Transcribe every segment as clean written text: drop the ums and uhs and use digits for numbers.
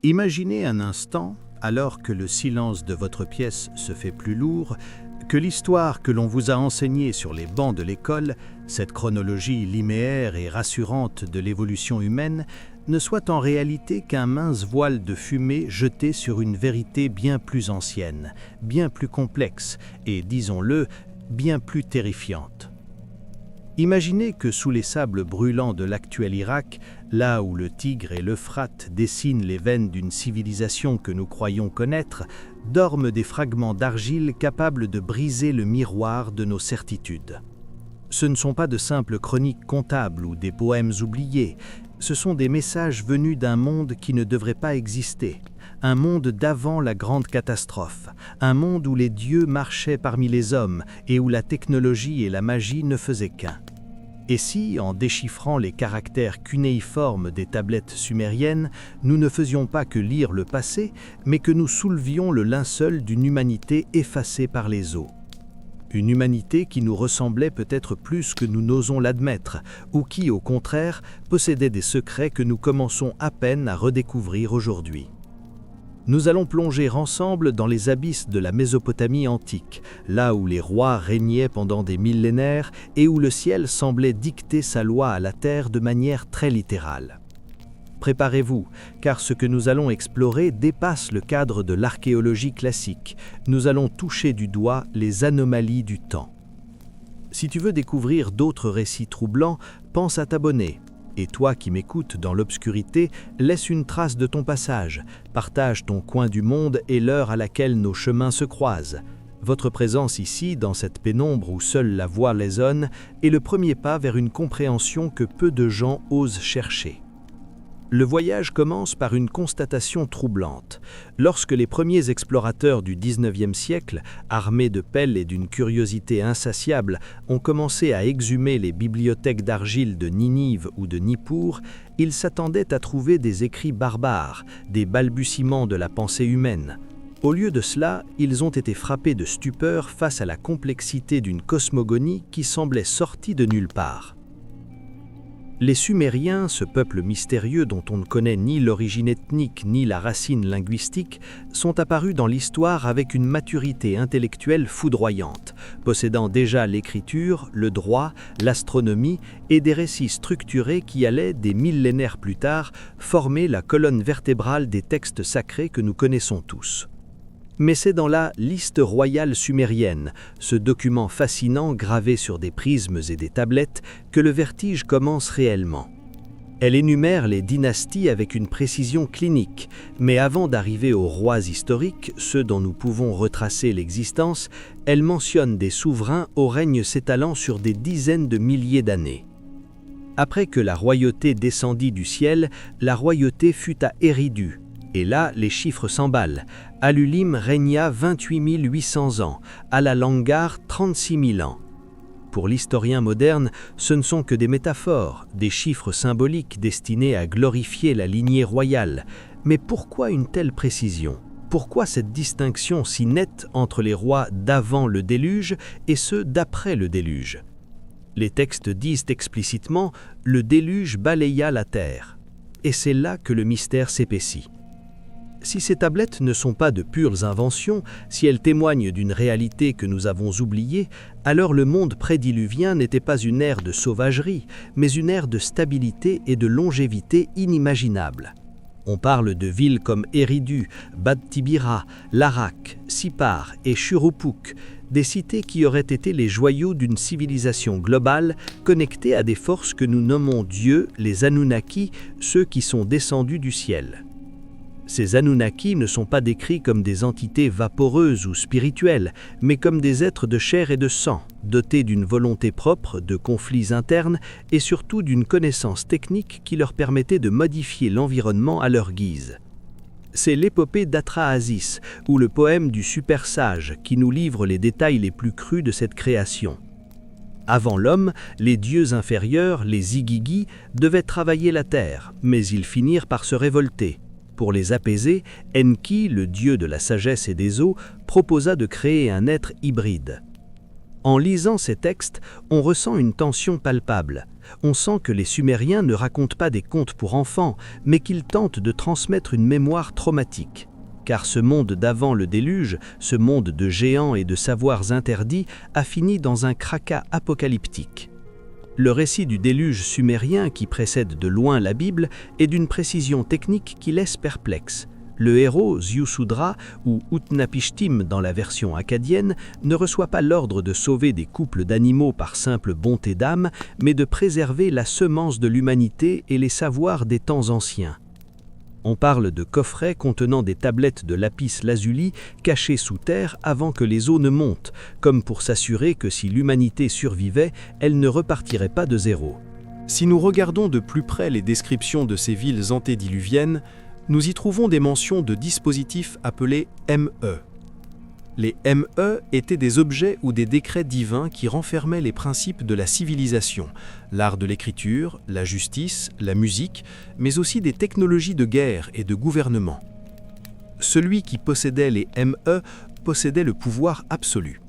Imaginez un instant, alors que le silence de votre pièce se fait plus lourd, que l'histoire que l'on vous a enseignée sur les bancs de l'école, cette chronologie linéaire et rassurante de l'évolution humaine, ne soit en réalité qu'un mince voile de fumée jeté sur une vérité bien plus ancienne, bien plus complexe et, disons-le, bien plus terrifiante. Imaginez que sous les sables brûlants de l'actuel Irak, là où le Tigre et l'Euphrate dessinent les veines d'une civilisation que nous croyons connaître, dorment des fragments d'argile capables de briser le miroir de nos certitudes. Ce ne sont pas de simples chroniques comptables ou des poèmes oubliés, ce sont des messages venus d'un monde qui ne devrait pas exister, un monde d'avant la grande catastrophe, un monde où les dieux marchaient parmi les hommes et où la technologie et la magie ne faisaient qu'un. Et si, en déchiffrant les caractères cunéiformes des tablettes sumériennes, nous ne faisions pas que lire le passé, mais que nous soulevions le linceul d'une humanité effacée par les eaux? Une humanité qui nous ressemblait peut-être plus que nous n'osons l'admettre, ou qui, au contraire, possédait des secrets que nous commençons à peine à redécouvrir aujourd'hui. Nous allons plonger ensemble dans les abysses de la Mésopotamie antique, là où les rois régnaient pendant des millénaires et où le ciel semblait dicter sa loi à la terre de manière très littérale. Préparez-vous, car ce que nous allons explorer dépasse le cadre de l'archéologie classique. Nous allons toucher du doigt les anomalies du temps. Si tu veux découvrir d'autres récits troublants, pense à t'abonner. Et toi qui m'écoutes dans l'obscurité, laisse une trace de ton passage, partage ton coin du monde et l'heure à laquelle nos chemins se croisent. Votre présence ici, dans cette pénombre où seule la voix résonne, est le premier pas vers une compréhension que peu de gens osent chercher. Le voyage commence par une constatation troublante. Lorsque les premiers explorateurs du XIXe siècle, armés de pelles et d'une curiosité insatiable, ont commencé à exhumer les bibliothèques d'argile de Ninive ou de Nippur, ils s'attendaient à trouver des écrits barbares, des balbutiements de la pensée humaine. Au lieu de cela, ils ont été frappés de stupeur face à la complexité d'une cosmogonie qui semblait sortie de nulle part. Les Sumériens, ce peuple mystérieux dont on ne connaît ni l'origine ethnique ni la racine linguistique, sont apparus dans l'histoire avec une maturité intellectuelle foudroyante, possédant déjà l'écriture, le droit, l'astronomie et des récits structurés qui allaient, des millénaires plus tard, former la colonne vertébrale des textes sacrés que nous connaissons tous. Mais c'est dans la Liste royale sumérienne, ce document fascinant gravé sur des prismes et des tablettes, que le vertige commence réellement. Elle énumère les dynasties avec une précision clinique, mais avant d'arriver aux rois historiques, ceux dont nous pouvons retracer l'existence, elle mentionne des souverains au règne s'étalant sur des dizaines de milliers d'années. Après que la royauté descendit du ciel, la royauté fut à Eridu. Et là, les chiffres s'emballent. Alulim régna 28 800 ans, Alalangar 36 000 ans. Pour l'historien moderne, ce ne sont que des métaphores, des chiffres symboliques destinés à glorifier la lignée royale. Mais pourquoi une telle précision? Pourquoi cette distinction si nette entre les rois d'avant le déluge et ceux d'après le déluge? Les textes disent explicitement « le déluge balaya la terre ». Et c'est là que le mystère s'épaissit. Si ces tablettes ne sont pas de pures inventions, si elles témoignent d'une réalité que nous avons oubliée, alors le monde prédiluvien n'était pas une ère de sauvagerie, mais une ère de stabilité et de longévité inimaginable. On parle de villes comme Eridu, Bad Tibira, Larak, Sippar et Shurupuk, des cités qui auraient été les joyaux d'une civilisation globale connectée à des forces que nous nommons dieux, les Anunnaki, ceux qui sont descendus du ciel. Ces Anunnaki ne sont pas décrits comme des entités vaporeuses ou spirituelles, mais comme des êtres de chair et de sang, dotés d'une volonté propre, de conflits internes et surtout d'une connaissance technique qui leur permettait de modifier l'environnement à leur guise. C'est l'épopée d'Atrahasis, ou le poème du super sage, qui nous livre les détails les plus crus de cette création. Avant l'homme, les dieux inférieurs, les Igigi, devaient travailler la terre, mais ils finirent par se révolter. Pour les apaiser, Enki, le dieu de la sagesse et des eaux, proposa de créer un être hybride. En lisant ces textes, on ressent une tension palpable. On sent que les Sumériens ne racontent pas des contes pour enfants, mais qu'ils tentent de transmettre une mémoire traumatique. Car ce monde d'avant le déluge, ce monde de géants et de savoirs interdits, a fini dans un kraka apocalyptique. Le récit du déluge sumérien qui précède de loin la Bible est d'une précision technique qui laisse perplexe. Le héros, Ziusudra, ou Utnapishtim dans la version akkadienne, ne reçoit pas l'ordre de sauver des couples d'animaux par simple bonté d'âme, mais de préserver la semence de l'humanité et les savoirs des temps anciens. On parle de coffrets contenant des tablettes de lapis lazuli cachées sous terre avant que les eaux ne montent, comme pour s'assurer que si l'humanité survivait, elle ne repartirait pas de zéro. Si nous regardons de plus près les descriptions de ces villes antédiluviennes, nous y trouvons des mentions de dispositifs appelés ME. Les ME étaient des objets ou des décrets divins qui renfermaient les principes de la civilisation, l'art de l'écriture, la justice, la musique, mais aussi des technologies de guerre et de gouvernement. Celui qui possédait les ME possédait le pouvoir absolu.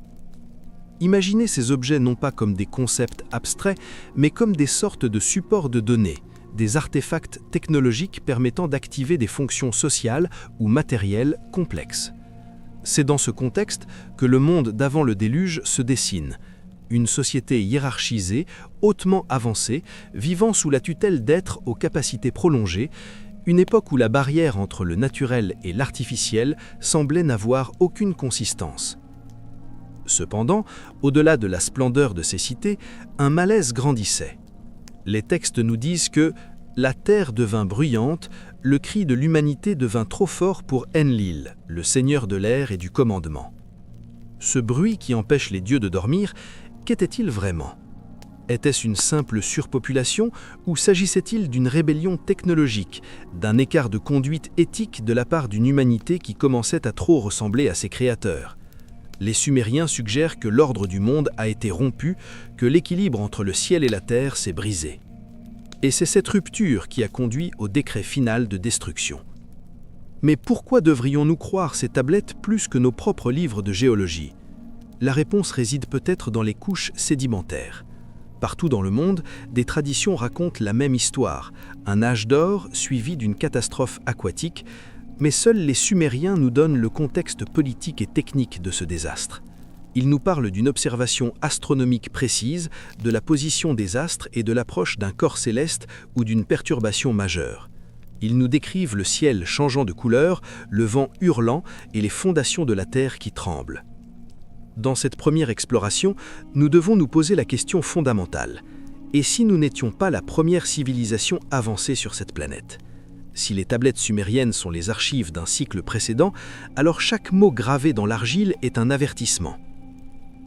Imaginez ces objets non pas comme des concepts abstraits, mais comme des sortes de supports de données, des artefacts technologiques permettant d'activer des fonctions sociales ou matérielles complexes. C'est dans ce contexte que le monde d'avant le déluge se dessine. Une société hiérarchisée, hautement avancée, vivant sous la tutelle d'êtres aux capacités prolongées, une époque où la barrière entre le naturel et l'artificiel semblait n'avoir aucune consistance. Cependant, au-delà de la splendeur de ces cités, un malaise grandissait. Les textes nous disent que la terre devint bruyante, le cri de l'humanité devint trop fort pour Enlil, le seigneur de l'air et du commandement. Ce bruit qui empêche les dieux de dormir, qu'était-il vraiment ? Était-ce une simple surpopulation ou s'agissait-il d'une rébellion technologique, d'un écart de conduite éthique de la part d'une humanité qui commençait à trop ressembler à ses créateurs ? Les Sumériens suggèrent que l'ordre du monde a été rompu, que l'équilibre entre le ciel et la terre s'est brisé. Et c'est cette rupture qui a conduit au décret final de destruction. Mais pourquoi devrions-nous croire ces tablettes plus que nos propres livres de géologie ? La réponse réside peut-être dans les couches sédimentaires. Partout dans le monde, des traditions racontent la même histoire, un âge d'or suivi d'une catastrophe aquatique, mais seuls les Sumériens nous donnent le contexte politique et technique de ce désastre. Ils nous parlent d'une observation astronomique précise, de la position des astres et de l'approche d'un corps céleste ou d'une perturbation majeure. Ils nous décrivent le ciel changeant de couleur, le vent hurlant et les fondations de la terre qui tremblent. Dans cette première exploration, nous devons nous poser la question fondamentale. Et si nous n'étions pas la première civilisation avancée sur cette planète ? Si les tablettes sumériennes sont les archives d'un cycle précédent, alors chaque mot gravé dans l'argile est un avertissement.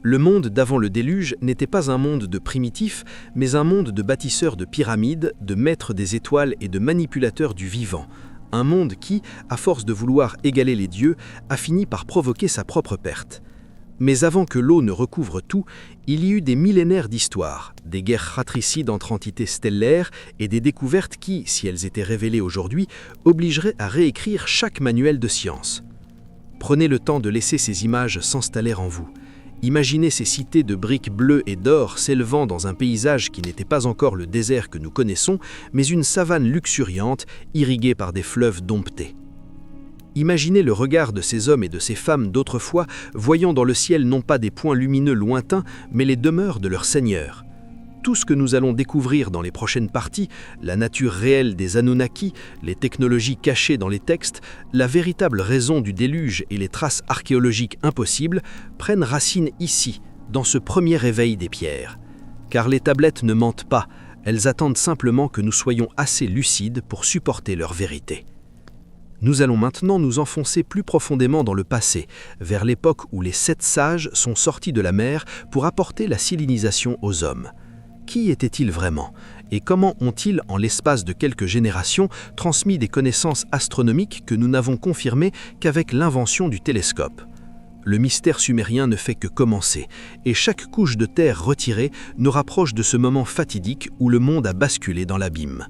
Le monde d'avant le déluge n'était pas un monde de primitifs, mais un monde de bâtisseurs de pyramides, de maîtres des étoiles et de manipulateurs du vivant. Un monde qui, à force de vouloir égaler les dieux, a fini par provoquer sa propre perte. Mais avant que l'eau ne recouvre tout, il y eut des millénaires d'histoire, des guerres fratricides entre entités stellaires et des découvertes qui, si elles étaient révélées aujourd'hui, obligeraient à réécrire chaque manuel de science. Prenez le temps de laisser ces images s'installer en vous. Imaginez ces cités de briques bleues et d'or s'élevant dans un paysage qui n'était pas encore le désert que nous connaissons, mais une savane luxuriante, irriguée par des fleuves domptés. Imaginez le regard de ces hommes et de ces femmes d'autrefois, voyant dans le ciel non pas des points lumineux lointains, mais les demeures de leur Seigneur. Tout ce que nous allons découvrir dans les prochaines parties, la nature réelle des Anunnaki, les technologies cachées dans les textes, la véritable raison du déluge et les traces archéologiques impossibles, prennent racine ici, dans ce premier réveil des pierres. Car les tablettes ne mentent pas, elles attendent simplement que nous soyons assez lucides pour supporter leur vérité. Nous allons maintenant nous enfoncer plus profondément dans le passé, vers l'époque où les 7 sages sont sortis de la mer pour apporter la silinisation aux hommes. Qui étaient-ils vraiment ? Et comment ont-ils, en l'espace de quelques générations, transmis des connaissances astronomiques que nous n'avons confirmées qu'avec l'invention du télescope ? Le mystère sumérien ne fait que commencer, et chaque couche de terre retirée nous rapproche de ce moment fatidique où le monde a basculé dans l'abîme.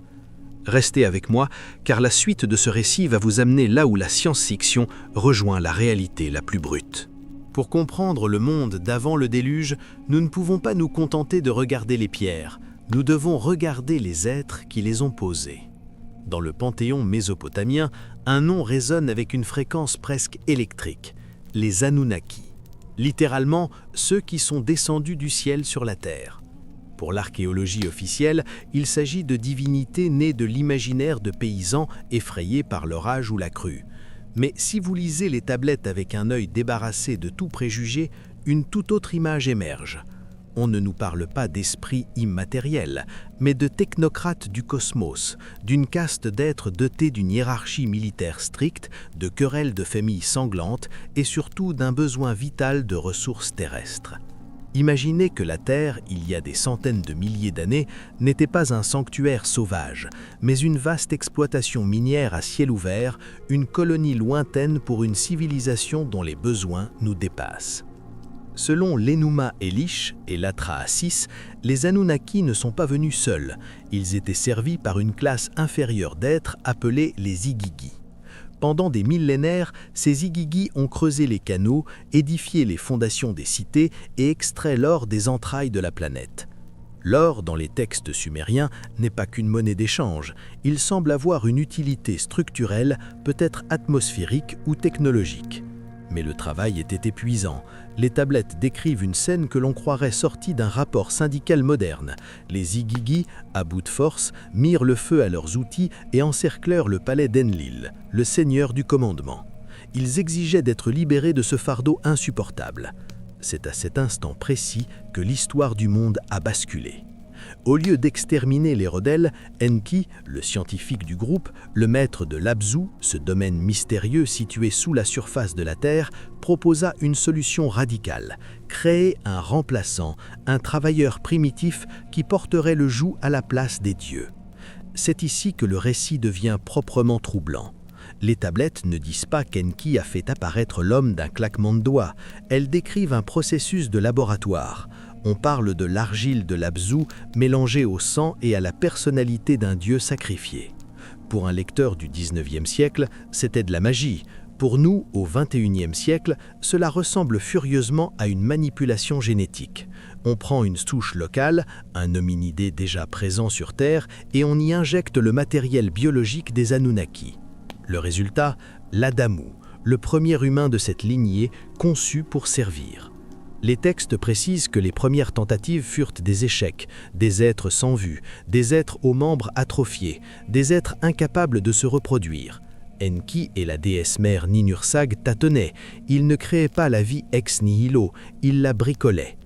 Restez avec moi, car la suite de ce récit va vous amener là où la science-fiction rejoint la réalité la plus brute. Pour comprendre le monde d'avant le déluge, nous ne pouvons pas nous contenter de regarder les pierres, nous devons regarder les êtres qui les ont posées. Dans le panthéon mésopotamien, un nom résonne avec une fréquence presque électrique, les Anunnaki, littéralement ceux qui sont descendus du ciel sur la terre. Pour l'archéologie officielle, il s'agit de divinités nées de l'imaginaire de paysans effrayés par l'orage ou la crue. Mais si vous lisez les tablettes avec un œil débarrassé de tout préjugé, une toute autre image émerge. On ne nous parle pas d'esprits immatériels, mais de technocrates du cosmos, d'une caste d'êtres dotés d'une hiérarchie militaire stricte, de querelles de familles sanglantes et surtout d'un besoin vital de ressources terrestres. Imaginez que la Terre, il y a des centaines de milliers d'années, n'était pas un sanctuaire sauvage, mais une vaste exploitation minière à ciel ouvert, une colonie lointaine pour une civilisation dont les besoins nous dépassent. Selon l'Enuma Elish et l'Atrahasis, les Anunnaki ne sont pas venus seuls, ils étaient servis par une classe inférieure d'êtres appelés les Igigi. Pendant des millénaires, ces Igigi ont creusé les canaux, édifié les fondations des cités et extrait l'or des entrailles de la planète. L'or, dans les textes sumériens, n'est pas qu'une monnaie d'échange, il semble avoir une utilité structurelle, peut-être atmosphérique ou technologique. Mais le travail était épuisant. Les tablettes décrivent une scène que l'on croirait sortie d'un rapport syndical moderne. Les Igigi, à bout de force, mirent le feu à leurs outils et encerclèrent le palais d'Enlil, le seigneur du commandement. Ils exigeaient d'être libérés de ce fardeau insupportable. C'est à cet instant précis que l'histoire du monde a basculé. Au lieu d'exterminer les rebelles, Enki, le scientifique du groupe, le maître de l'Abzu, ce domaine mystérieux situé sous la surface de la Terre, proposa une solution radicale, créer un remplaçant, un travailleur primitif qui porterait le joug à la place des dieux. C'est ici que le récit devient proprement troublant. Les tablettes ne disent pas qu'Enki a fait apparaître l'homme d'un claquement de doigts, elles décrivent un processus de laboratoire. On parle de l'argile de l'Abzu mélangée au sang et à la personnalité d'un dieu sacrifié. Pour un lecteur du 19e siècle, c'était de la magie. Pour nous, au 21e siècle, cela ressemble furieusement à une manipulation génétique. On prend une souche locale, un hominidé déjà présent sur Terre, et on y injecte le matériel biologique des Anunnaki. Le résultat, l'Adamu, le premier humain de cette lignée conçu pour servir. Les textes précisent que les premières tentatives furent des échecs, des êtres sans vue, des êtres aux membres atrophiés, des êtres incapables de se reproduire. Enki et la déesse mère Ninursag tâtonnaient, ils ne créaient pas la vie ex nihilo, ils la bricolaient.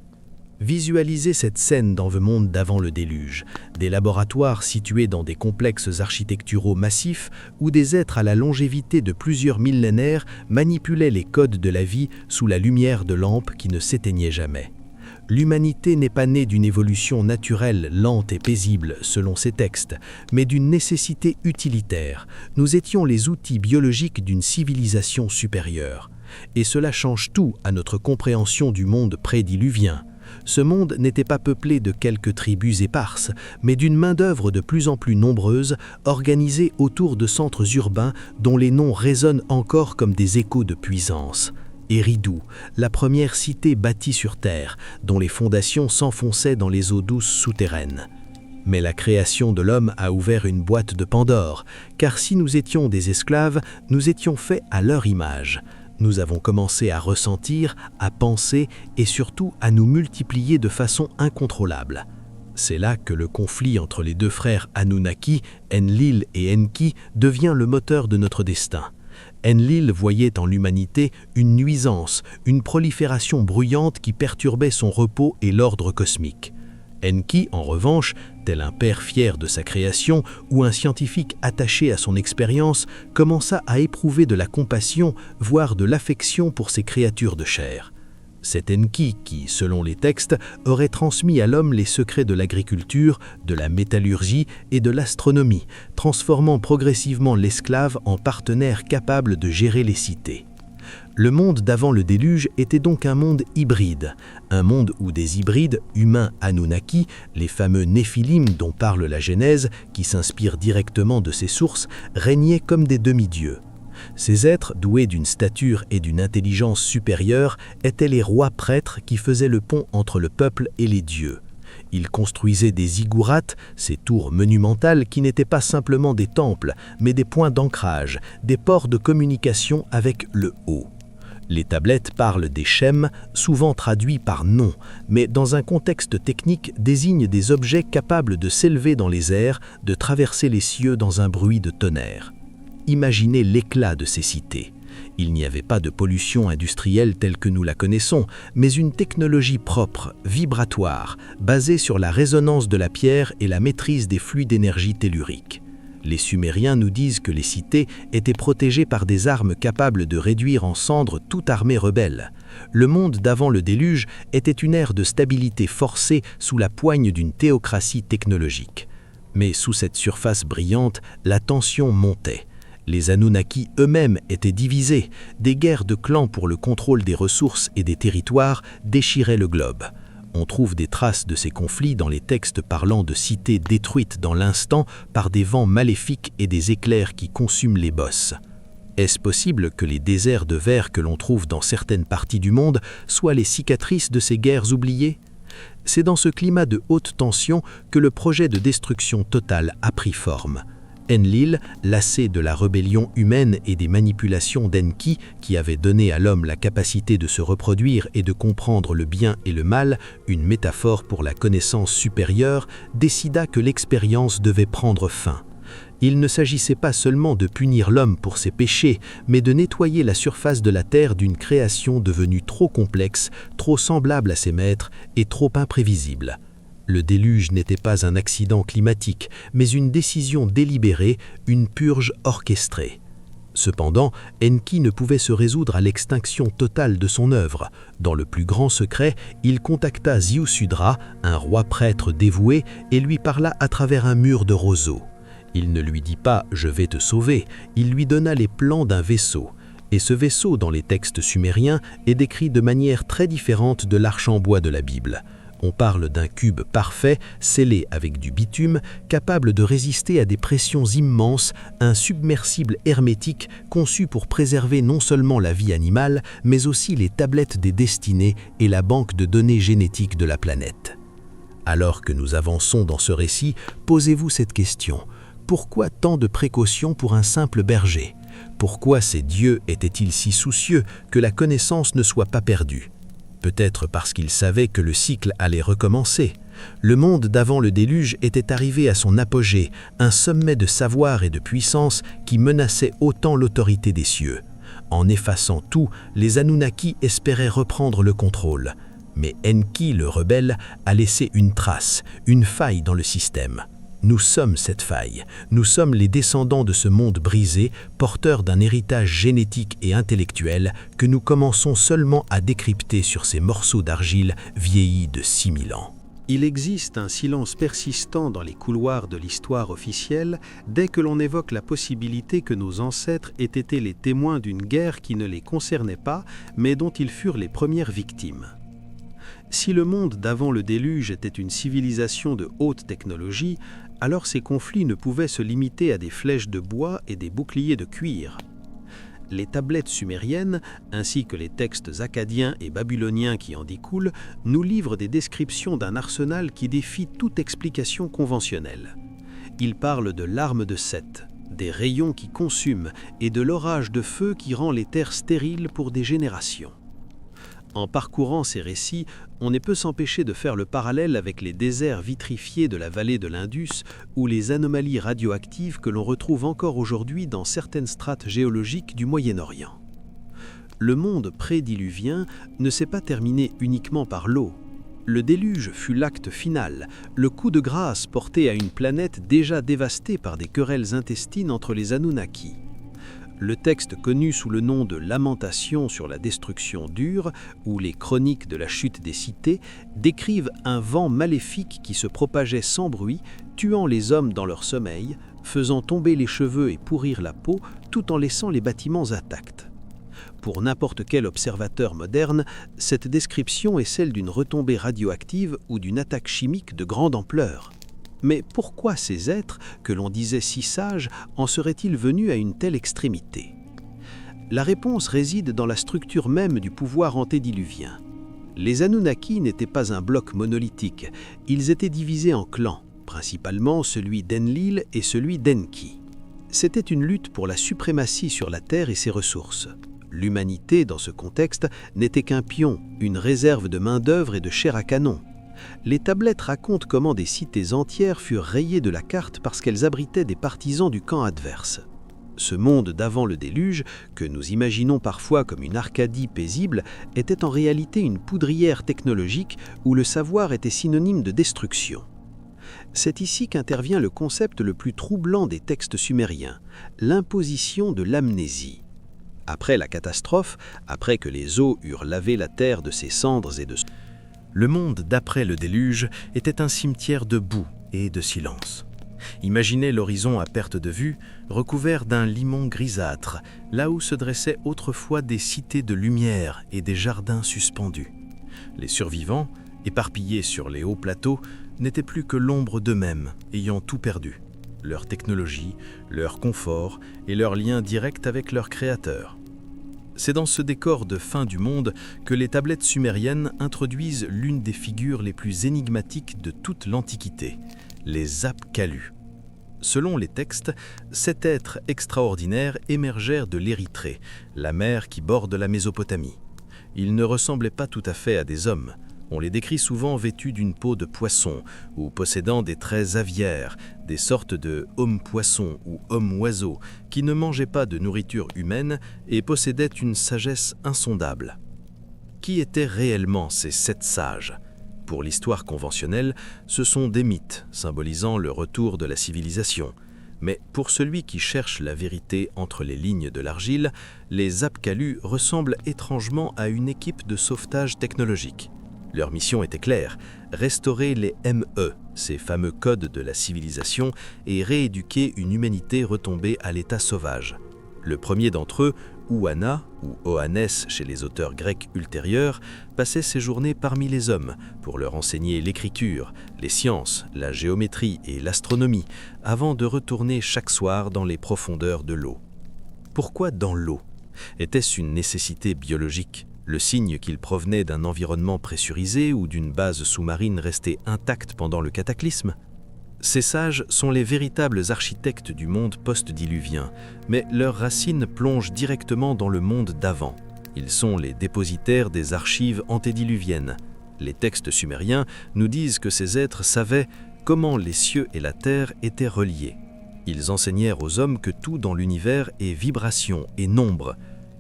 Visualisez cette scène dans vos mondes d'avant le déluge, des laboratoires situés dans des complexes architecturaux massifs où des êtres à la longévité de plusieurs millénaires manipulaient les codes de la vie sous la lumière de lampes qui ne s'éteignaient jamais. L'humanité n'est pas née d'une évolution naturelle, lente et paisible selon ces textes, mais d'une nécessité utilitaire. Nous étions les outils biologiques d'une civilisation supérieure. Et cela change tout à notre compréhension du monde prédiluvien. Ce monde n'était pas peuplé de quelques tribus éparses, mais d'une main-d'œuvre de plus en plus nombreuse, organisée autour de centres urbains dont les noms résonnent encore comme des échos de puissance. Eridu, la première cité bâtie sur Terre, dont les fondations s'enfonçaient dans les eaux douces souterraines. Mais la création de l'homme a ouvert une boîte de Pandore, car si nous étions des esclaves, nous étions faits à leur image. Nous avons commencé à ressentir, à penser et surtout à nous multiplier de façon incontrôlable. C'est là que le conflit entre les deux frères Anunnaki, Enlil et Enki, devient le moteur de notre destin. Enlil voyait en l'humanité une nuisance, une prolifération bruyante qui perturbait son repos et l'ordre cosmique. Enki, en revanche, tel un père fier de sa création ou un scientifique attaché à son expérience, commença à éprouver de la compassion, voire de l'affection pour ces créatures de chair. C'est Enki qui, selon les textes, aurait transmis à l'homme les secrets de l'agriculture, de la métallurgie et de l'astronomie, transformant progressivement l'esclave en partenaire capable de gérer les cités. Le monde d'avant le déluge était donc un monde hybride, un monde où des hybrides humains Anunnaki, les fameux Néphilim dont parle la Genèse, qui s'inspire directement de ces sources, régnaient comme des demi-dieux. Ces êtres, doués d'une stature et d'une intelligence supérieure, étaient les rois prêtres qui faisaient le pont entre le peuple et les dieux. Ils construisaient des ziggourats, ces tours monumentales qui n'étaient pas simplement des temples, mais des points d'ancrage, des ports de communication avec le haut. Les tablettes parlent des shem, souvent traduits par nom, mais dans un contexte technique désignent des objets capables de s'élever dans les airs, de traverser les cieux dans un bruit de tonnerre. Imaginez l'éclat de ces cités. Il n'y avait pas de pollution industrielle telle que nous la connaissons, mais une technologie propre, vibratoire, basée sur la résonance de la pierre et la maîtrise des flux d'énergie tellurique. Les Sumériens nous disent que les cités étaient protégées par des armes capables de réduire en cendres toute armée rebelle. Le monde d'avant le déluge était une ère de stabilité forcée sous la poigne d'une théocratie technologique. Mais sous cette surface brillante, la tension montait. Les Anunnaki eux-mêmes étaient divisés. Des guerres de clans pour le contrôle des ressources et des territoires déchiraient le globe. On trouve des traces de ces conflits dans les textes parlant de cités détruites dans l'instant par des vents maléfiques et des éclairs qui consument les bosses. Est-ce possible que les déserts de verre que l'on trouve dans certaines parties du monde soient les cicatrices de ces guerres oubliées ? C'est dans ce climat de haute tension que le projet de destruction totale a pris forme. Enlil, lassé de la rébellion humaine et des manipulations d'Enki qui avaient donné à l'homme la capacité de se reproduire et de comprendre le bien et le mal, une métaphore pour la connaissance supérieure, décida que l'expérience devait prendre fin. Il ne s'agissait pas seulement de punir l'homme pour ses péchés, mais de nettoyer la surface de la terre d'une création devenue trop complexe, trop semblable à ses maîtres et trop imprévisible. Le déluge n'était pas un accident climatique, mais une décision délibérée, une purge orchestrée. Cependant, Enki ne pouvait se résoudre à l'extinction totale de son œuvre. Dans le plus grand secret, il contacta Ziusudra, un roi prêtre dévoué, et lui parla à travers un mur de roseaux. Il ne lui dit pas « je vais te sauver », il lui donna les plans d'un vaisseau. Et ce vaisseau, dans les textes sumériens, est décrit de manière très différente de l'arche en bois de la Bible. On parle d'un cube parfait, scellé avec du bitume, capable de résister à des pressions immenses, un submersible hermétique conçu pour préserver non seulement la vie animale, mais aussi les tablettes des destinées et la banque de données génétiques de la planète. Alors que nous avançons dans ce récit, posez-vous cette question. Pourquoi tant de précautions pour un simple berger ? Pourquoi ces dieux étaient-ils si soucieux que la connaissance ne soit pas perdue ? Peut-être parce qu'il savait que le cycle allait recommencer. Le monde d'avant le déluge était arrivé à son apogée, un sommet de savoir et de puissance qui menaçait autant l'autorité des cieux. En effaçant tout, les Anunnaki espéraient reprendre le contrôle. Mais Enki, le rebelle, a laissé une trace, une faille dans le système. Nous sommes cette faille. Nous sommes les descendants de ce monde brisé, porteurs d'un héritage génétique et intellectuel que nous commençons seulement à décrypter sur ces morceaux d'argile vieillis de 6000 ans. Il existe un silence persistant dans les couloirs de l'histoire officielle dès que l'on évoque la possibilité que nos ancêtres aient été les témoins d'une guerre qui ne les concernait pas, mais dont ils furent les premières victimes. Si le monde d'avant le déluge était une civilisation de haute technologie, alors ces conflits ne pouvaient se limiter à des flèches de bois et des boucliers de cuir. Les tablettes sumériennes, ainsi que les textes akkadiens et babyloniens qui en découlent, nous livrent des descriptions d'un arsenal qui défie toute explication conventionnelle. Ils parlent de l'arme de Seth, des rayons qui consument et de l'orage de feu qui rend les terres stériles pour des générations. En parcourant ces récits, on ne peut s'empêcher de faire le parallèle avec les déserts vitrifiés de la vallée de l'Indus ou les anomalies radioactives que l'on retrouve encore aujourd'hui dans certaines strates géologiques du Moyen-Orient. Le monde prédiluvien ne s'est pas terminé uniquement par l'eau. Le déluge fut l'acte final, le coup de grâce porté à une planète déjà dévastée par des querelles intestines entre les Anunnaki. Le texte connu sous le nom de Lamentations sur la destruction d'Ur ou les Chroniques de la chute des cités décrivent un vent maléfique qui se propageait sans bruit, tuant les hommes dans leur sommeil, faisant tomber les cheveux et pourrir la peau, tout en laissant les bâtiments intacts. Pour n'importe quel observateur moderne, cette description est celle d'une retombée radioactive ou d'une attaque chimique de grande ampleur. Mais pourquoi ces êtres, que l'on disait si sages, en seraient-ils venus à une telle extrémité ? La réponse réside dans la structure même du pouvoir antédiluvien. Les Anunnaki n'étaient pas un bloc monolithique, ils étaient divisés en clans, principalement celui d'Enlil et celui d'Enki. C'était une lutte pour la suprématie sur la Terre et ses ressources. L'humanité, dans ce contexte, n'était qu'un pion, une réserve de main-d'œuvre et de chair à canon. Les tablettes racontent comment des cités entières furent rayées de la carte parce qu'elles abritaient des partisans du camp adverse. Ce monde d'avant le déluge, que nous imaginons parfois comme une Arcadie paisible, était en réalité une poudrière technologique où le savoir était synonyme de destruction. C'est ici qu'intervient le concept le plus troublant des textes sumériens, l'imposition de l'amnésie. Après la catastrophe, après que les eaux eurent lavé la terre de ses cendres et de... Le monde d'après le déluge était un cimetière de boue et de silence. Imaginez l'horizon à perte de vue, recouvert d'un limon grisâtre, là où se dressaient autrefois des cités de lumière et des jardins suspendus. Les survivants, éparpillés sur les hauts plateaux, n'étaient plus que l'ombre d'eux-mêmes, ayant tout perdu. Leur technologie, leur confort et leur lien direct avec leur créateur. C'est dans ce décor de fin du monde que les tablettes sumériennes introduisent l'une des figures les plus énigmatiques de toute l'Antiquité, les Apkallu. Selon les textes, 7 êtres extraordinaires émergèrent de l'Érythrée, la mer qui borde la Mésopotamie. Ils ne ressemblaient pas tout à fait à des hommes. On les décrit souvent vêtus d'une peau de poisson ou possédant des traits aviaires, des sortes de hommes-poissons ou hommes-oiseaux qui ne mangeaient pas de nourriture humaine et possédaient une sagesse insondable. Qui étaient réellement ces 7 sages ? Pour l'histoire conventionnelle, ce sont des mythes symbolisant le retour de la civilisation. Mais pour celui qui cherche la vérité entre les lignes de l'argile, les Apkallu ressemblent étrangement à une équipe de sauvetage technologique. Leur mission était claire, restaurer les ME, ces fameux codes de la civilisation, et rééduquer une humanité retombée à l'état sauvage. Le premier d'entre eux, Ouana, ou Oannes chez les auteurs grecs ultérieurs, passait ses journées parmi les hommes pour leur enseigner l'écriture, les sciences, la géométrie et l'astronomie, avant de retourner chaque soir dans les profondeurs de l'eau. Pourquoi dans l'eau ? Était-ce une nécessité biologique ? Le signe qu'il provenait d'un environnement pressurisé ou d'une base sous-marine restée intacte pendant le cataclysme ? Ces sages sont les véritables architectes du monde post-diluvien, mais leurs racines plongent directement dans le monde d'avant. Ils sont les dépositaires des archives antédiluviennes. Les textes sumériens nous disent que ces êtres savaient comment les cieux et la terre étaient reliés. Ils enseignèrent aux hommes que tout dans l'univers est vibration et nombre.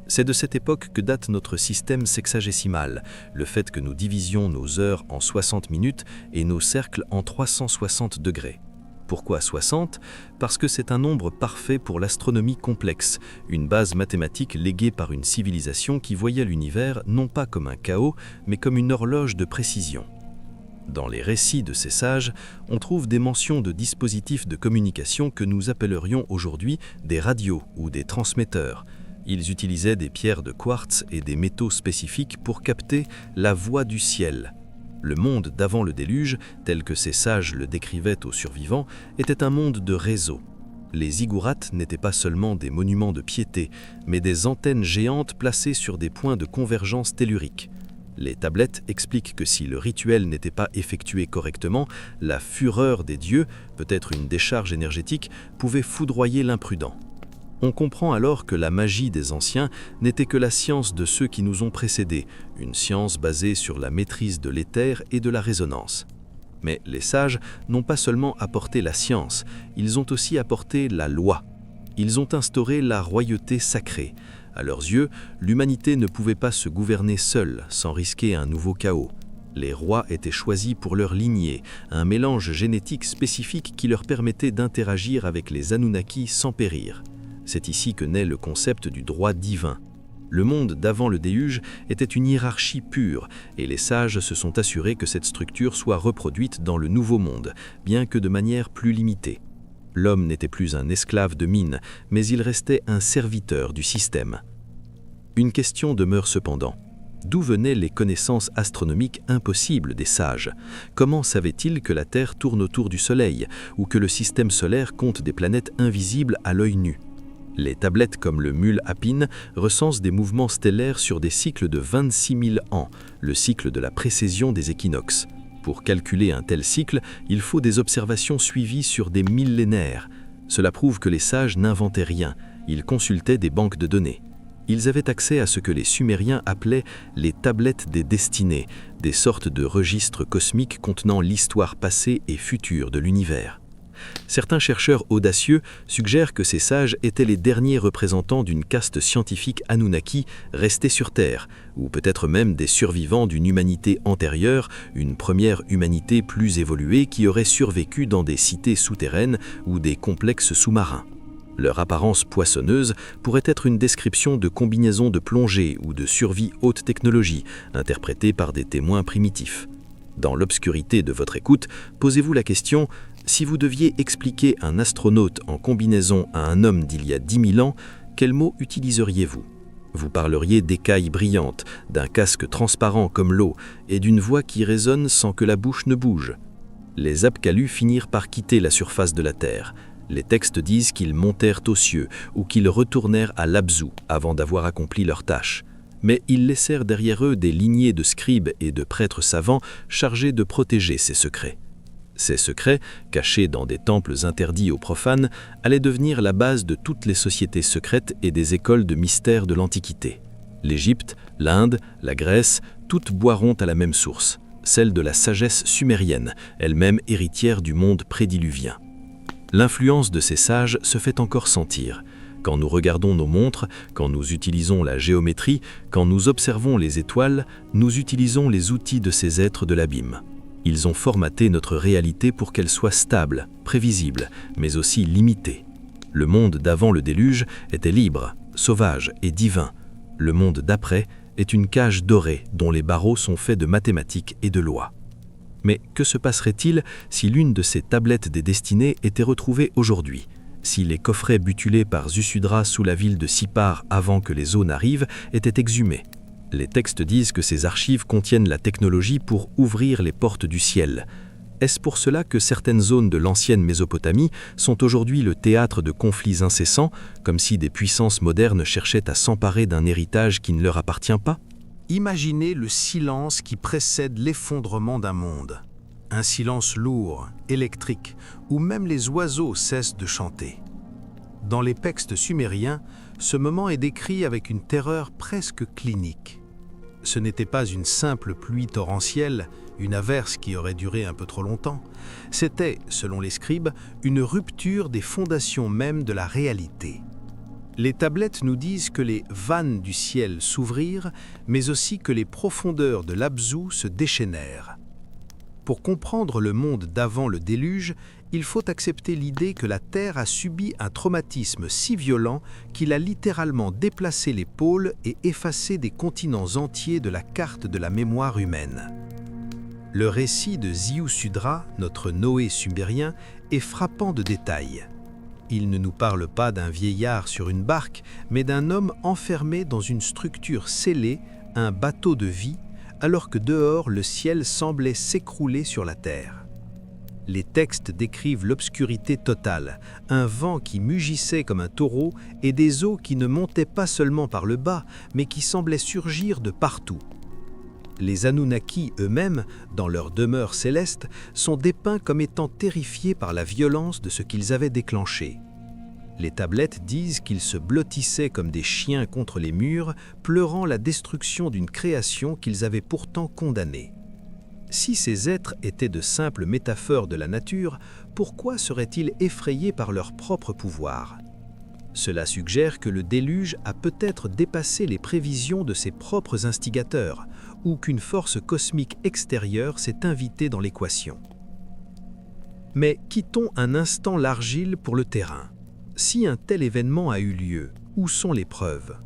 C'est de cette époque que date notre système sexagésimal, le fait que nous divisions nos heures en 60 minutes et nos cercles en 360 degrés. Pourquoi 60 ? Parce que c'est un nombre parfait pour l'astronomie complexe, une base mathématique léguée par une civilisation qui voyait l'univers non pas comme un chaos, mais comme une horloge de précision. Dans les récits de ces sages, on trouve des mentions de dispositifs de communication que nous appellerions aujourd'hui des radios ou des transmetteurs. Ils utilisaient des pierres de quartz et des métaux spécifiques pour capter la voix du ciel. Le monde d'avant le déluge, tel que ces sages le décrivaient aux survivants, était un monde de réseau. Les ziggourats n'étaient pas seulement des monuments de piété, mais des antennes géantes placées sur des points de convergence tellurique. Les tablettes expliquent que si le rituel n'était pas effectué correctement, la fureur des dieux, peut-être une décharge énergétique, pouvait foudroyer l'imprudent. On comprend alors que la magie des anciens n'était que la science de ceux qui nous ont précédés, une science basée sur la maîtrise de l'éther et de la résonance. Mais les sages n'ont pas seulement apporté la science, ils ont aussi apporté la loi. Ils ont instauré la royauté sacrée. À leurs yeux, l'humanité ne pouvait pas se gouverner seule sans risquer un nouveau chaos. Les rois étaient choisis pour leur lignée, un mélange génétique spécifique qui leur permettait d'interagir avec les Anunnaki sans périr. C'est ici que naît le concept du droit divin. Le monde d'avant le déluge était une hiérarchie pure, et les sages se sont assurés que cette structure soit reproduite dans le nouveau monde, bien que de manière plus limitée. L'homme n'était plus un esclave de mine, mais il restait un serviteur du système. Une question demeure cependant. D'où venaient les connaissances astronomiques impossibles des sages ? Comment savaient-ils que la Terre tourne autour du Soleil, ou que le système solaire compte des planètes invisibles à l'œil nu ? Les tablettes comme le Mul Apine recensent des mouvements stellaires sur des cycles de 26 000 ans, le cycle de la précession des équinoxes. Pour calculer un tel cycle, il faut des observations suivies sur des millénaires. Cela prouve que les sages n'inventaient rien, ils consultaient des banques de données. Ils avaient accès à ce que les Sumériens appelaient les tablettes des destinées, des sortes de registres cosmiques contenant l'histoire passée et future de l'univers. Certains chercheurs audacieux suggèrent que ces sages étaient les derniers représentants d'une caste scientifique Anunnaki restée sur Terre, ou peut-être même des survivants d'une humanité antérieure, une première humanité plus évoluée qui aurait survécu dans des cités souterraines ou des complexes sous-marins. Leur apparence poissonneuse pourrait être une description de combinaisons de plongée ou de survie haute technologie, interprétée par des témoins primitifs. Dans l'obscurité de votre écoute, posez-vous la question: si vous deviez expliquer un astronaute en combinaison à un homme d'il y a 10 000 ans, quel mot utiliseriez-vous ? Vous parleriez d'écailles brillantes, d'un casque transparent comme l'eau et d'une voix qui résonne sans que la bouche ne bouge. Les Apkallu finirent par quitter la surface de la Terre. Les textes disent qu'ils montèrent aux cieux ou qu'ils retournèrent à l'Abzu avant d'avoir accompli leur tâche. Mais ils laissèrent derrière eux des lignées de scribes et de prêtres savants chargés de protéger ces secrets. Ces secrets, cachés dans des temples interdits aux profanes, allaient devenir la base de toutes les sociétés secrètes et des écoles de mystères de l'Antiquité. L'Égypte, l'Inde, la Grèce, toutes boiront à la même source, celle de la sagesse sumérienne, elle-même héritière du monde prédiluvien. L'influence de ces sages se fait encore sentir. Quand nous regardons nos montres, quand nous utilisons la géométrie, quand nous observons les étoiles, nous utilisons les outils de ces êtres de l'abîme. Ils ont formaté notre réalité pour qu'elle soit stable, prévisible, mais aussi limitée. Le monde d'avant le déluge était libre, sauvage et divin. Le monde d'après est une cage dorée dont les barreaux sont faits de mathématiques et de lois. Mais que se passerait-il si l'une de ces tablettes des destinées était retrouvée aujourd'hui ? Si les coffrets butulés par Zusudra sous la ville de Sipar avant que les eaux n'arrivent étaient exhumés ? Les textes disent que ces archives contiennent la technologie pour ouvrir les portes du ciel. Est-ce pour cela que certaines zones de l'ancienne Mésopotamie sont aujourd'hui le théâtre de conflits incessants, comme si des puissances modernes cherchaient à s'emparer d'un héritage qui ne leur appartient pas ? Imaginez le silence qui précède l'effondrement d'un monde. Un silence lourd, électrique, où même les oiseaux cessent de chanter. Dans les textes sumériens, ce moment est décrit avec une terreur presque clinique. Ce n'était pas une simple pluie torrentielle, une averse qui aurait duré un peu trop longtemps. C'était, selon les scribes, une rupture des fondations mêmes de la réalité. Les tablettes nous disent que les vannes du ciel s'ouvrirent, mais aussi que les profondeurs de l'Abzu se déchaînèrent. Pour comprendre le monde d'avant le déluge, il faut accepter l'idée que la Terre a subi un traumatisme si violent qu'il a littéralement déplacé les pôles et effacé des continents entiers de la carte de la mémoire humaine. Le récit de Ziusudra, notre Noé sumérien, est frappant de détails. Il ne nous parle pas d'un vieillard sur une barque, mais d'un homme enfermé dans une structure scellée, un bateau de vie, alors que dehors le ciel semblait s'écrouler sur la terre. Les textes décrivent l'obscurité totale, un vent qui mugissait comme un taureau et des eaux qui ne montaient pas seulement par le bas, mais qui semblaient surgir de partout. Les Anunnaki eux-mêmes, dans leur demeure céleste, sont dépeints comme étant terrifiés par la violence de ce qu'ils avaient déclenché. Les tablettes disent qu'ils se blottissaient comme des chiens contre les murs, pleurant la destruction d'une création qu'ils avaient pourtant condamnée. Si ces êtres étaient de simples métaphores de la nature, pourquoi seraient-ils effrayés par leur propre pouvoir ? Cela suggère que le déluge a peut-être dépassé les prévisions de ses propres instigateurs, ou qu'une force cosmique extérieure s'est invitée dans l'équation. Mais quittons un instant l'argile pour le terrain. Si un tel événement a eu lieu, où sont les preuves ?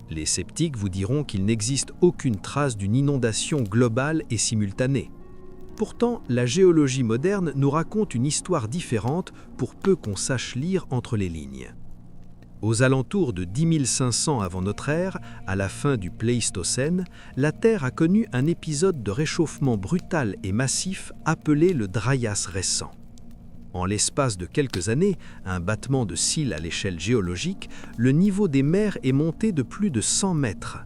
Les sceptiques vous diront qu'il n'existe aucune trace d'une inondation globale et simultanée. Pourtant, la géologie moderne nous raconte une histoire différente pour peu qu'on sache lire entre les lignes. Aux alentours de 10 500 avant notre ère, à la fin du Pléistocène, la Terre a connu un épisode de réchauffement brutal et massif appelé le Dryas récent. En l'espace de quelques années, un battement de cils à l'échelle géologique, le niveau des mers est monté de plus de 100 mètres.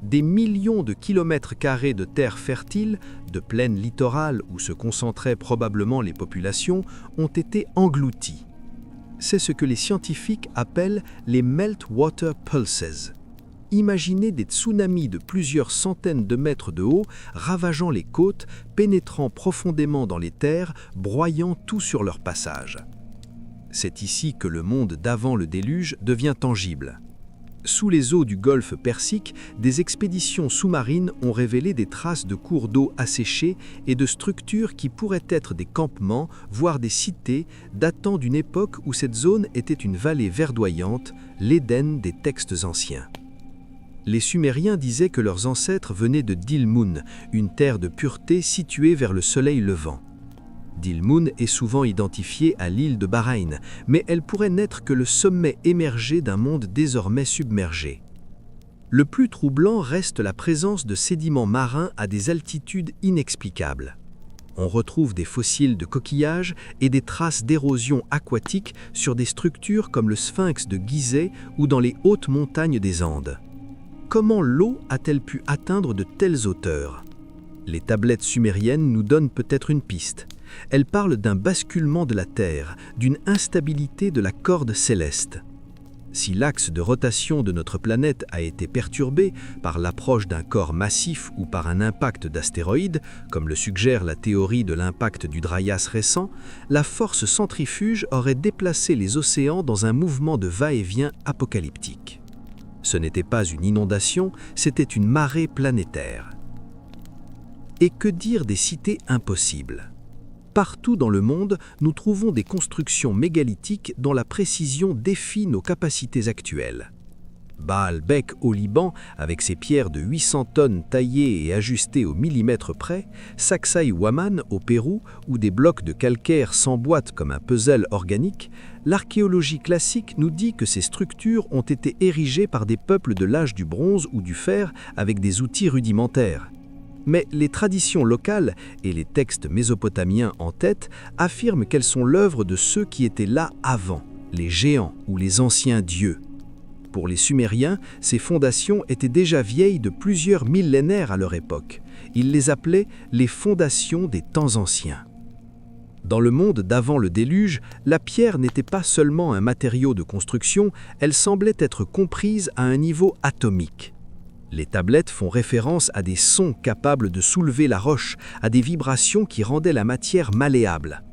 Des millions de kilomètres carrés de terres fertiles, de plaines littorales où se concentraient probablement les populations, ont été englouties. C'est ce que les scientifiques appellent les meltwater pulses. Imaginez des tsunamis de plusieurs centaines de mètres de haut, ravageant les côtes, pénétrant profondément dans les terres, broyant tout sur leur passage. C'est ici que le monde d'avant le déluge devient tangible. Sous les eaux du golfe Persique, des expéditions sous-marines ont révélé des traces de cours d'eau asséchés et de structures qui pourraient être des campements, voire des cités, datant d'une époque où cette zone était une vallée verdoyante, l'Éden des textes anciens. Les Sumériens disaient que leurs ancêtres venaient de Dilmun, une terre de pureté située vers le soleil levant. Dilmun est souvent identifiée à l'île de Bahreïn, mais elle pourrait n'être que le sommet émergé d'un monde désormais submergé. Le plus troublant reste la présence de sédiments marins à des altitudes inexplicables. On retrouve des fossiles de coquillages et des traces d'érosion aquatique sur des structures comme le sphinx de Gizeh ou dans les hautes montagnes des Andes. Comment l'eau a-t-elle pu atteindre de telles hauteurs ? Les tablettes sumériennes nous donnent peut-être une piste. Elles parlent d'un basculement de la Terre, d'une instabilité de la corde céleste. Si l'axe de rotation de notre planète a été perturbé par l'approche d'un corps massif ou par un impact d'astéroïdes, comme le suggère la théorie de l'impact du Dryas récent, la force centrifuge aurait déplacé les océans dans un mouvement de va-et-vient apocalyptique. Ce n'était pas une inondation, c'était une marée planétaire. Et que dire des cités impossibles ? Partout dans le monde, nous trouvons des constructions mégalithiques dont la précision défie nos capacités actuelles. Baalbek au Liban, avec ses pierres de 800 tonnes taillées et ajustées au millimètre près, Sacsayhuaman au Pérou, ou des blocs de calcaire s'emboîtent comme un puzzle organique, l'archéologie classique nous dit que ces structures ont été érigées par des peuples de l'âge du bronze ou du fer avec des outils rudimentaires. Mais les traditions locales, et les textes mésopotamiens en tête, affirment qu'elles sont l'œuvre de ceux qui étaient là avant, les géants ou les anciens dieux. Pour les Sumériens, ces fondations étaient déjà vieilles de plusieurs millénaires à leur époque. Ils les appelaient les fondations des temps anciens. Dans le monde d'avant le déluge, la pierre n'était pas seulement un matériau de construction, elle semblait être comprise à un niveau atomique. Les tablettes font référence à des sons capables de soulever la roche, à des vibrations qui rendaient la matière malléable.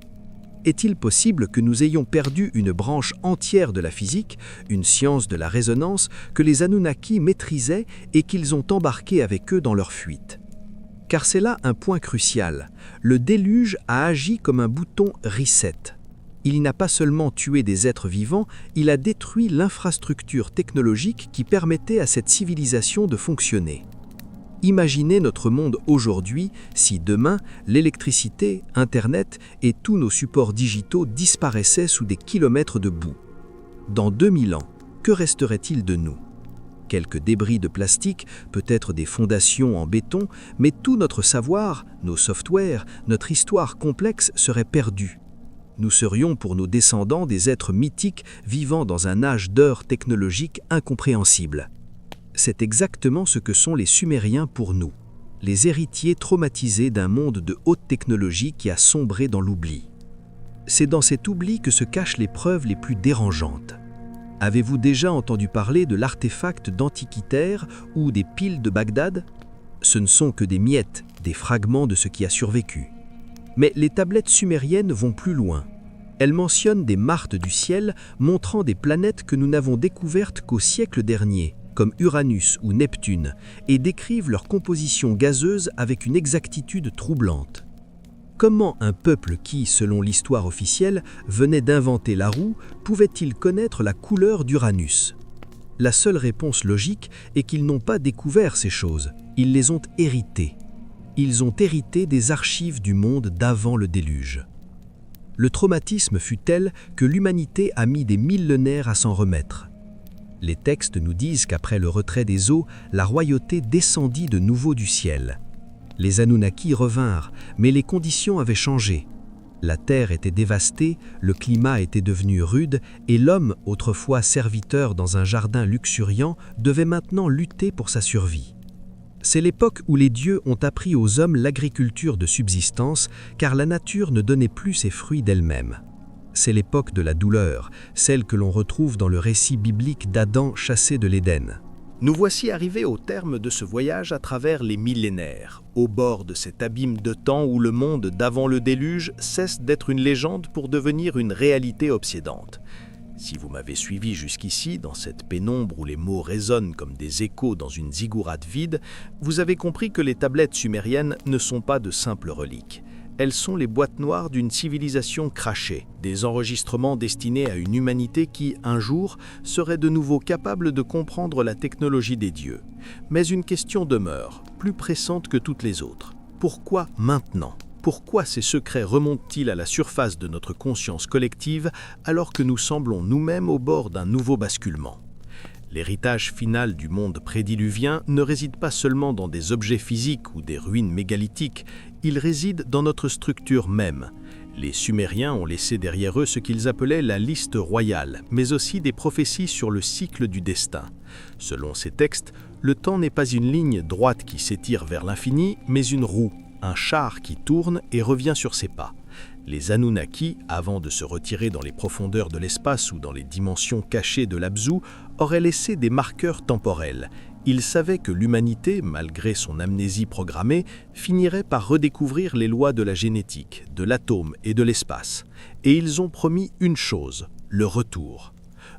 Est-il possible que nous ayons perdu une branche entière de la physique, une science de la résonance, que les Anunnaki maîtrisaient et qu'ils ont embarqué avec eux dans leur fuite ? Car c'est là un point crucial. Le déluge a agi comme un bouton reset. Il n'a pas seulement tué des êtres vivants, il a détruit l'infrastructure technologique qui permettait à cette civilisation de fonctionner. Imaginez notre monde aujourd'hui si demain, l'électricité, Internet et tous nos supports digitaux disparaissaient sous des kilomètres de boue. Dans 2000 ans, que resterait-il de nous ? Quelques débris de plastique, peut-être des fondations en béton, mais tout notre savoir, nos softwares, notre histoire complexe seraient perdus. Nous serions pour nos descendants des êtres mythiques vivant dans un âge d'heures technologiques incompréhensibles. C'est exactement ce que sont les Sumériens pour nous, les héritiers traumatisés d'un monde de haute technologie qui a sombré dans l'oubli. C'est dans cet oubli que se cachent les preuves les plus dérangeantes. Avez-vous déjà entendu parler de l'artefact d'Antikythère ou des piles de Bagdad ? Ce ne sont que des miettes, des fragments de ce qui a survécu. Mais les tablettes sumériennes vont plus loin. Elles mentionnent des martes du ciel montrant des planètes que nous n'avons découvertes qu'au siècle dernier, comme Uranus ou Neptune, et décrivent leur composition gazeuse avec une exactitude troublante. Comment un peuple qui, selon l'histoire officielle, venait d'inventer la roue, pouvait-il connaître la couleur d'Uranus ? La seule réponse logique est qu'ils n'ont pas découvert ces choses, ils les ont héritées. Ils ont hérité des archives du monde d'avant le déluge. Le traumatisme fut tel que l'humanité a mis des millénaires à s'en remettre. Les textes nous disent qu'après le retrait des eaux, la royauté descendit de nouveau du ciel. Les Anunnaki revinrent, mais les conditions avaient changé. La terre était dévastée, le climat était devenu rude et l'homme, autrefois serviteur dans un jardin luxuriant, devait maintenant lutter pour sa survie. C'est l'époque où les dieux ont appris aux hommes l'agriculture de subsistance, car la nature ne donnait plus ses fruits d'elle-même. C'est l'époque de la douleur, celle que l'on retrouve dans le récit biblique d'Adam chassé de l'Éden. Nous voici arrivés au terme de ce voyage à travers les millénaires, au bord de cet abîme de temps où le monde d'avant le déluge cesse d'être une légende pour devenir une réalité obsédante. Si vous m'avez suivi jusqu'ici, dans cette pénombre où les mots résonnent comme des échos dans une ziggourate vide, vous avez compris que les tablettes sumériennes ne sont pas de simples reliques. Elles sont les boîtes noires d'une civilisation crachée, des enregistrements destinés à une humanité qui, un jour, serait de nouveau capable de comprendre la technologie des dieux. Mais une question demeure, plus pressante que toutes les autres. Pourquoi maintenant ? Pourquoi ces secrets remontent-ils à la surface de notre conscience collective alors que nous semblons nous-mêmes au bord d'un nouveau basculement ? L'héritage final du monde prédiluvien ne réside pas seulement dans des objets physiques ou des ruines mégalithiques, il réside dans notre structure même. Les Sumériens ont laissé derrière eux ce qu'ils appelaient la liste royale, mais aussi des prophéties sur le cycle du destin. Selon ces textes, le temps n'est pas une ligne droite qui s'étire vers l'infini, mais une roue, un char qui tourne et revient sur ses pas. Les Anunnaki, avant de se retirer dans les profondeurs de l'espace ou dans les dimensions cachées de l'Abzu, auraient laissé des marqueurs temporels. Ils savaient que l'humanité, malgré son amnésie programmée, finirait par redécouvrir les lois de la génétique, de l'atome et de l'espace. Et ils ont promis une chose, le retour.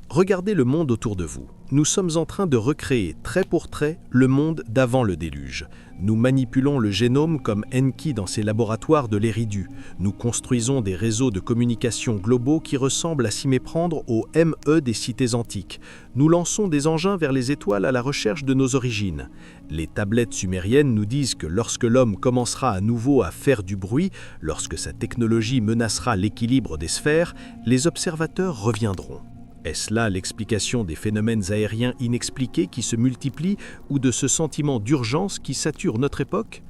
Regardez le monde autour de vous. Nous sommes en train de recréer, trait pour trait, le monde d'avant le déluge. Nous manipulons le génome comme Enki dans ses laboratoires de l'Éridu. Nous construisons des réseaux de communication globaux qui ressemblent à s'y méprendre aux ME des cités antiques. Nous lançons des engins vers les étoiles à la recherche de nos origines. Les tablettes sumériennes nous disent que lorsque l'homme commencera à nouveau à faire du bruit, lorsque sa technologie menacera l'équilibre des sphères, les observateurs reviendront. Est-ce là l'explication des phénomènes aériens inexpliqués qui se multiplient ou de ce sentiment d'urgence qui sature notre époque ?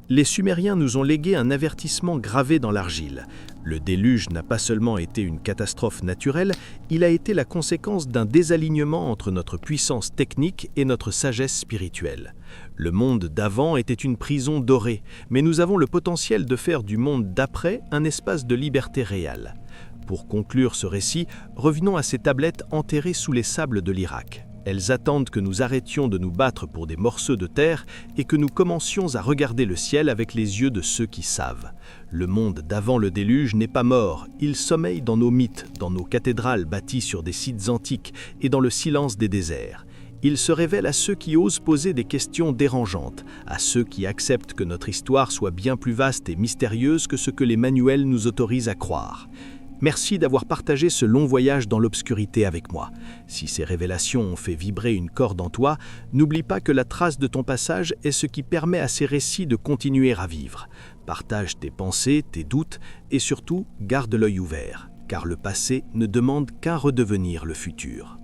Les Sumériens nous ont légué un avertissement gravé dans l'argile. Le déluge n'a pas seulement été une catastrophe naturelle, il a été la conséquence d'un désalignement entre notre puissance technique et notre sagesse spirituelle. Le monde d'avant était une prison dorée, mais nous avons le potentiel de faire du monde d'après un espace de liberté réelle. Pour conclure ce récit, revenons à ces tablettes enterrées sous les sables de l'Irak. Elles attendent que nous arrêtions de nous battre pour des morceaux de terre et que nous commencions à regarder le ciel avec les yeux de ceux qui savent. Le monde d'avant le déluge n'est pas mort, il sommeille dans nos mythes, dans nos cathédrales bâties sur des sites antiques et dans le silence des déserts. Il se révèle à ceux qui osent poser des questions dérangeantes, à ceux qui acceptent que notre histoire soit bien plus vaste et mystérieuse que ce que les manuels nous autorisent à croire. Merci d'avoir partagé ce long voyage dans l'obscurité avec moi. Si ces révélations ont fait vibrer une corde en toi, n'oublie pas que la trace de ton passage est ce qui permet à ces récits de continuer à vivre. Partage tes pensées, tes doutes et surtout, garde l'œil ouvert, car le passé ne demande qu'à redevenir le futur.